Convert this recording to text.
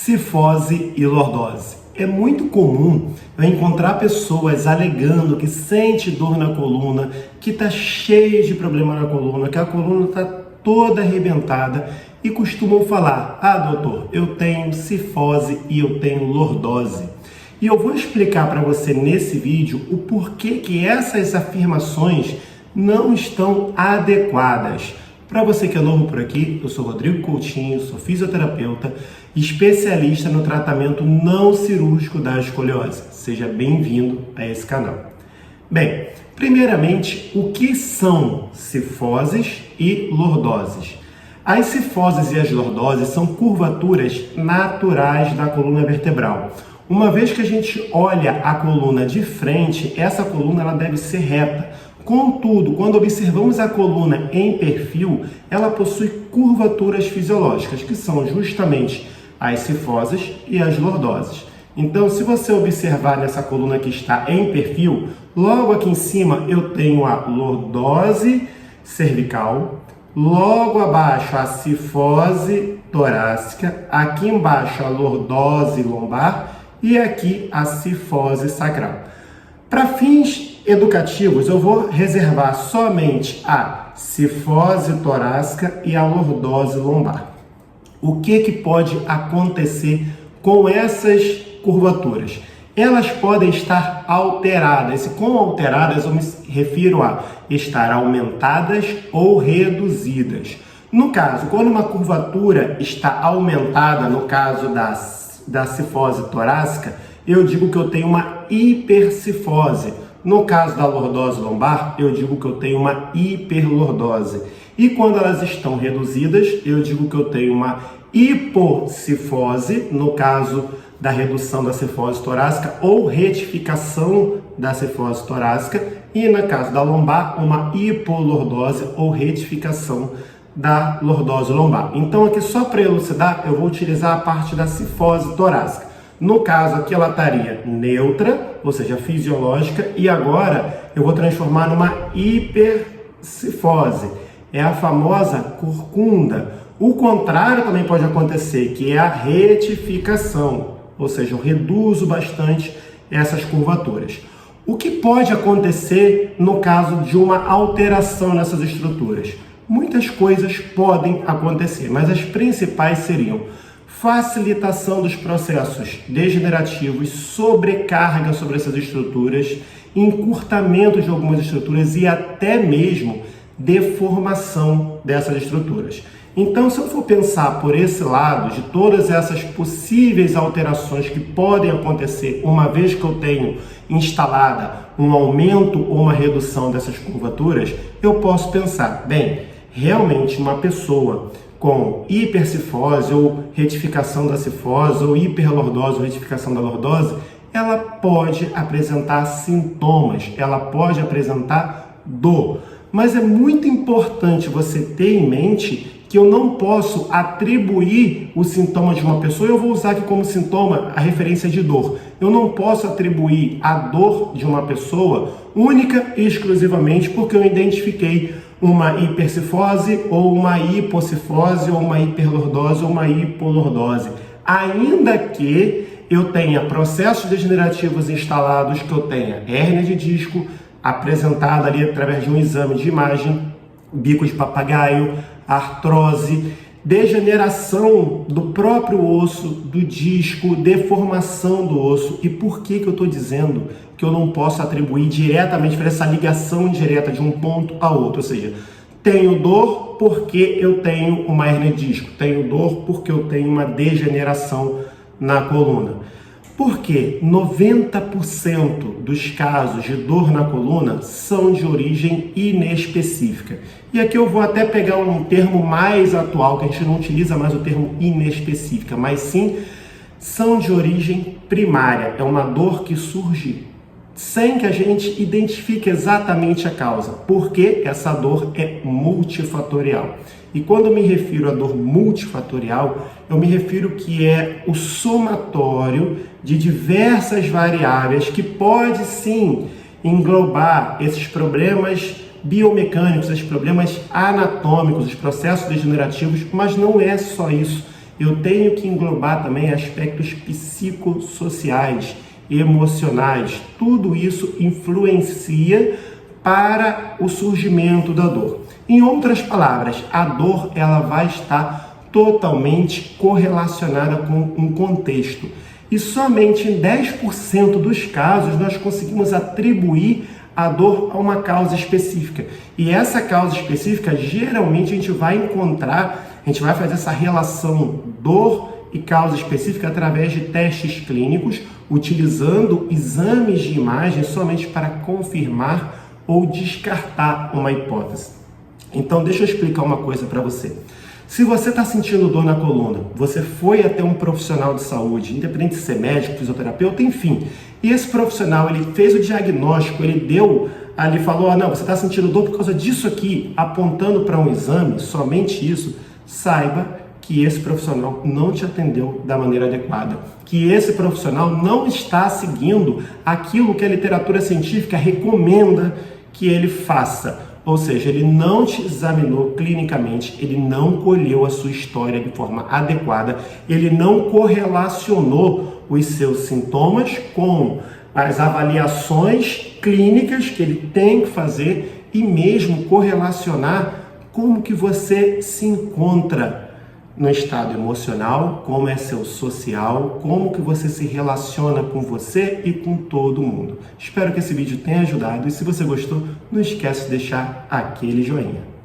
Cifose e lordose. É muito comum eu encontrar pessoas alegando que sente dor na coluna, que está cheio de problema na coluna, que a coluna está toda arrebentada e costumam falar: ah, doutor, eu tenho cifose e eu tenho lordose. E eu vou explicar para você nesse vídeo o porquê que essas afirmações não estão adequadas. Para você que é novo por aqui, eu sou Rodrigo Coutinho, sou fisioterapeuta, especialista no tratamento não cirúrgico da escoliose. Seja bem-vindo a esse canal. Bem, primeiramente, o que são cifoses e lordoses? As cifoses e as lordoses são curvaturas naturais da coluna vertebral. Uma vez que a gente olha a coluna de frente, essa coluna ela deve ser reta. Contudo, quando observamos a coluna em perfil, ela possui curvaturas fisiológicas, que são justamente as cifoses e as lordoses. Então, se você observar nessa coluna que está em perfil, logo aqui em cima eu tenho a lordose cervical, logo abaixo a cifose torácica, aqui embaixo a lordose lombar e aqui a cifose sacral. Para fins educativos, eu vou reservar somente a cifose torácica e a lordose lombar. O que pode acontecer com essas curvaturas? Elas podem estar alteradas, e com alteradas eu me refiro a estar aumentadas ou reduzidas. No caso, quando uma curvatura está aumentada, no caso da cifose torácica, eu digo que eu tenho uma hipercifose. No caso da lordose lombar, eu digo que eu tenho uma hiperlordose. E quando elas estão reduzidas, eu digo que eu tenho uma hipocifose, no caso da redução da cifose torácica ou retificação da cifose torácica. E no caso da lombar, uma hipolordose ou retificação da lordose lombar. Então aqui só para elucidar, eu vou utilizar a parte da cifose torácica. No caso aqui ela estaria neutra, ou seja, fisiológica, e agora eu vou transformar numa hipercifose. É a famosa corcunda. O contrário também pode acontecer, que é a retificação, ou seja, eu reduzo bastante essas curvaturas. O que pode acontecer no caso de uma alteração nessas estruturas? Muitas coisas podem acontecer, mas as principais seriam facilitação dos processos degenerativos, sobrecarga sobre essas estruturas, encurtamento de algumas estruturas e até mesmo deformação dessas estruturas. Então, se eu for pensar por esse lado, de todas essas possíveis alterações que podem acontecer, uma vez que eu tenho instalada um aumento ou uma redução dessas curvaturas, eu posso pensar, bem, realmente uma pessoa com hipercifose ou retificação da cifose ou hiperlordose ou retificação da lordose, ela pode apresentar sintomas, ela pode apresentar dor. Mas é muito importante você ter em mente que eu não posso atribuir o sintoma de uma pessoa, eu vou usar aqui como sintoma a referência de dor. Eu não posso atribuir a dor de uma pessoa única e exclusivamente porque eu identifiquei uma hipercifose ou uma hipocifose ou uma hiperlordose ou uma hipolordose. Ainda que eu tenha processos degenerativos instalados, que eu tenha hérnia de disco apresentada ali através de um exame de imagem, bico de papagaio, artrose, degeneração do próprio osso, do disco, deformação do osso. E por que eu estou dizendo que eu não posso atribuir diretamente para essa ligação direta de um ponto a outro? Ou seja, tenho dor porque eu tenho uma hérnia de disco, tenho dor porque eu tenho uma degeneração na coluna. Porque 90% dos casos de dor na coluna são de origem inespecífica. E aqui eu vou até pegar um termo mais atual, que a gente não utiliza mais o termo inespecífica, mas sim são de origem primária. É uma dor que surge sem que a gente identifique exatamente a causa, porque essa dor é multifatorial. E quando eu me refiro a dor multifatorial, eu me refiro que é o somatório de diversas variáveis que pode sim englobar esses problemas biomecânicos, esses problemas anatômicos, os processos degenerativos, mas não é só isso eu tenho que englobar também aspectos psicossociais, emocionais. Tudo isso influencia para o surgimento da dor. Em outras palavras, a dor ela vai estar totalmente correlacionada com um contexto. E somente em 10% dos casos nós conseguimos atribuir a dor a uma causa específica. E essa causa específica, geralmente a gente vai fazer essa relação dor e causa específica através de testes clínicos, utilizando exames de imagem somente para confirmar ou descartar uma hipótese. Então, deixa eu explicar uma coisa para você. Se você está sentindo dor na coluna, você foi até um profissional de saúde, independente de ser médico, fisioterapeuta, enfim, e esse profissional, ele fez o diagnóstico, ele falou, não, você está sentindo dor por causa disso aqui, apontando para um exame, somente isso, saiba que esse profissional não te atendeu da maneira adequada, que esse profissional não está seguindo aquilo que a literatura científica recomenda que ele faça. Ou seja, ele não te examinou clinicamente, ele não colheu a sua história de forma adequada, ele não correlacionou os seus sintomas com as avaliações clínicas que ele tem que fazer e mesmo correlacionar como que você se encontra no estado emocional, como é seu social, como que você se relaciona com você e com todo mundo. Espero que esse vídeo tenha ajudado e se você gostou, não esquece de deixar aquele joinha.